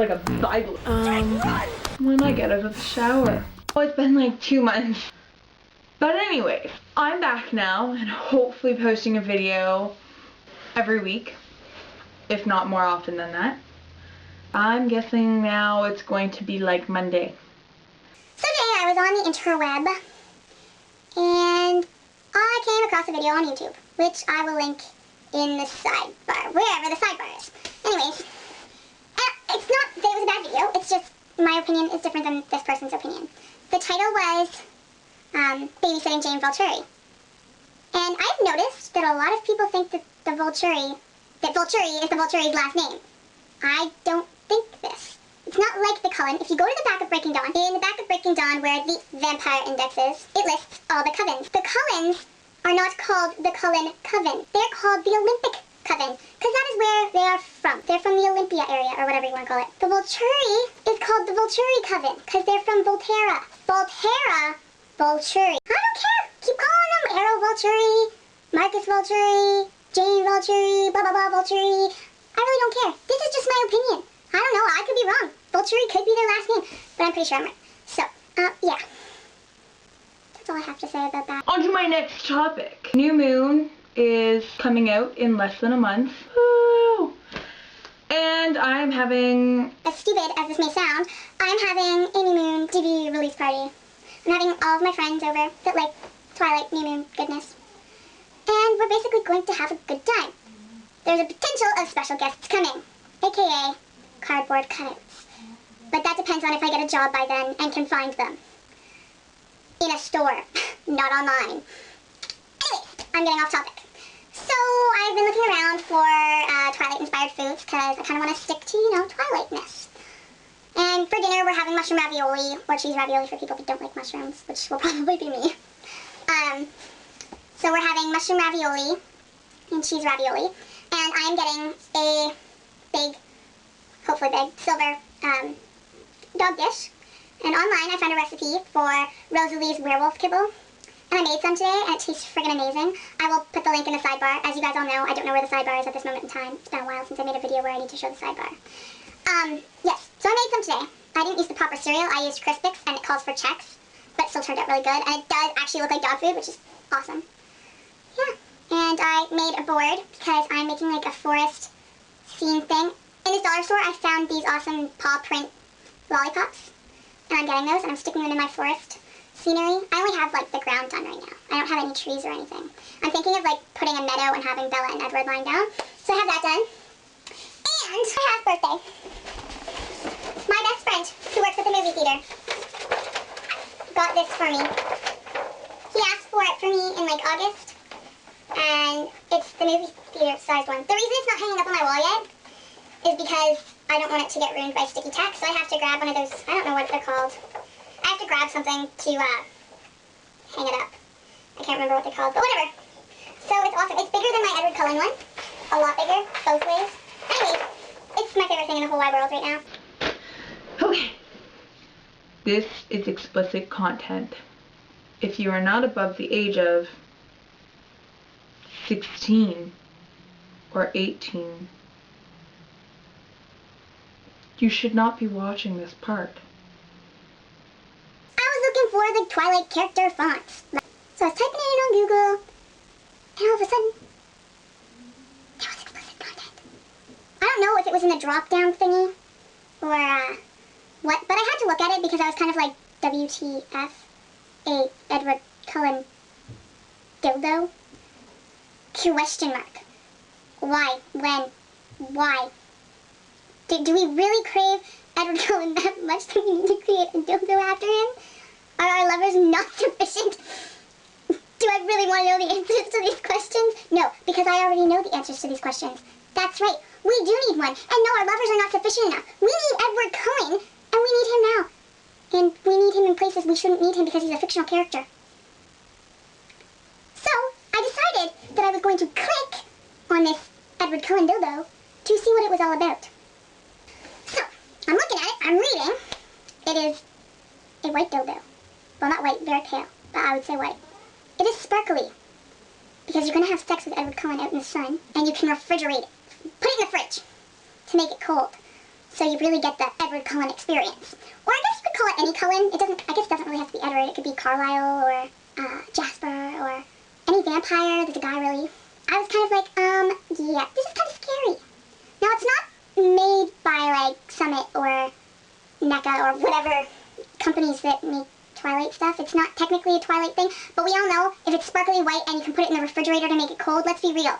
like a Bible. When I get out of the shower. Oh, it's been like 2 months. But anyways, I'm back now and hopefully posting a video every week, if not more often than that. I'm guessing now it's going to be like Monday. So today I was on the interweb and I came across a video on YouTube, which I will link in the sidebar, wherever the sidebar is. Anyways, it's not that it was a bad video, it's just my opinion is different than this person's opinion. The title was Babysitting Jane Volturi. And I've noticed that a lot of people think that Volturi is the Volturi's last name. I don't think this. It's not like the Cullen. If you go to the back of Breaking Dawn, in the back of Breaking Dawn where the vampire index is, it lists all the covens. The Cullens are not called the Cullen Coven. They're called the Olympic Coven, because that is where they are from. They're from the Olympia area, or whatever you want to call it. The Volturi is called the Volturi Coven, because they're from Volterra. Volturi. I don't care. Keep calling them Arrow Volturi, Marcus Volturi, Jane Volturi, blah blah blah Volturi. I really don't care. This is just my opinion. I don't know. I could be wrong. Volturi could be their last name, but I'm pretty sure I'm right. So, yeah. That's all I have to say about that. On to my next topic. New Moon is coming out in less than a month. Woo! And I'm having... As stupid as this may sound, I'm having a New Moon DVD release party. I'm having all of my friends over that like Twilight New Moon goodness. And we're basically going to have a good time. There's a potential of special guests coming, aka cardboard cutouts. But that depends on if I get a job by then and can find them. In a store, not online. Anyways, I'm getting off topic. So I've been looking around for Twilight-inspired foods because I kind of want to stick to, you know, Twilight-ness. And for dinner, we're having mushroom ravioli, or cheese ravioli for people who don't like mushrooms, which will probably be me. So we're having mushroom ravioli and cheese ravioli, and I'm getting a big, hopefully big, silver dog dish. And online I found a recipe for Rosalies WereWolf Kibble, and I made some today, and it tastes friggin' amazing. I will put the link in the sidebar. As you guys all know, I don't know where the sidebar is at this moment in time. It's been a while since I made a video where I need to show the sidebar. Yes, so I made some today. I didn't use the proper cereal, I used Crispix, and it calls for Chex, but it still turned out really good, and it does actually look like dog food, which is awesome. Yeah, and I made a board because I'm making like a forest scene thing. In this dollar store, I found these awesome paw print lollipops, and I'm getting those, and I'm sticking them in my forest scenery. I only have like the ground done right now. I don't have any trees or anything. I'm thinking of like putting a meadow and having Bella and Edward lying down, so I have that done. And my half birthday. My best friend, who works at the movie theater, got this for me. He asked for it for me in like August, and it's the movie theater sized one. The reason it's not hanging up on my wall yet is because I don't want it to get ruined by sticky tack, so I have to grab one of those, I don't know what they're called. I have to grab something to hang it up. I can't remember what they're called, but whatever. So it's awesome. It's bigger than my Edward Cullen one. A lot bigger, both ways. Anyway, it's my favorite thing in the whole wide world right now. Okay. This is explicit content. If you are not above the age of 16 or 18, you should not be watching this part. I was looking for the Twilight character fonts. So I was typing it in on Google, and all of a sudden, there was explicit content. I don't know if it was in the drop-down thingy, or what, but I had to look at it because I was kind of like, WTF, a Edward Cullen dildo? Question mark. Why? When? Why? Do we really crave Edward Cullen that much that we need to create a dildo after him? Are our lovers not sufficient? Do I really want to know the answers to these questions? No, because I already know the answers to these questions. That's right, we do need one. And no, our lovers are not sufficient enough. We need Edward Cullen, and we need him now. And we need him in places we shouldn't need him because he's a fictional character. So, I decided that I was going to click on this Edward Cullen dildo to see what it was all about. So, I'm looking at it, I'm reading. It is a white dildo. Well, not white, very pale, but I would say white. It is sparkly, because you're going to have sex with Edward Cullen out in the sun, and you can refrigerate it. Put it in the fridge to make it cold. So you really get the Edward Cullen experience. Or I guess you could call it any Cullen. I guess it doesn't really have to be Edward. It could be Carlisle or Jasper or any vampire. There's a guy really. I was kind of like, yeah, this is kind of scary. Now it's not made by like Summit or NECA or whatever companies that make Twilight stuff. It's not technically a Twilight thing, but we all know if it's sparkly white and you can put it in the refrigerator to make it cold, let's be real.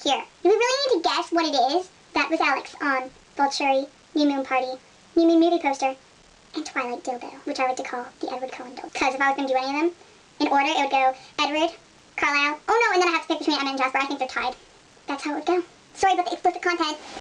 Here. Do we really need to guess what it is? That was Alex on Volturi, New Moon Party, New Moon movie poster, and Twilight dildo, which I like to call the Edward Cullen dildo. Because if I was going to do any of them, in order, it would go Edward, Carlisle, oh no, and then I have to pick between Emma and Jasper. I think they're tied. That's how it would go. Sorry about the explicit content.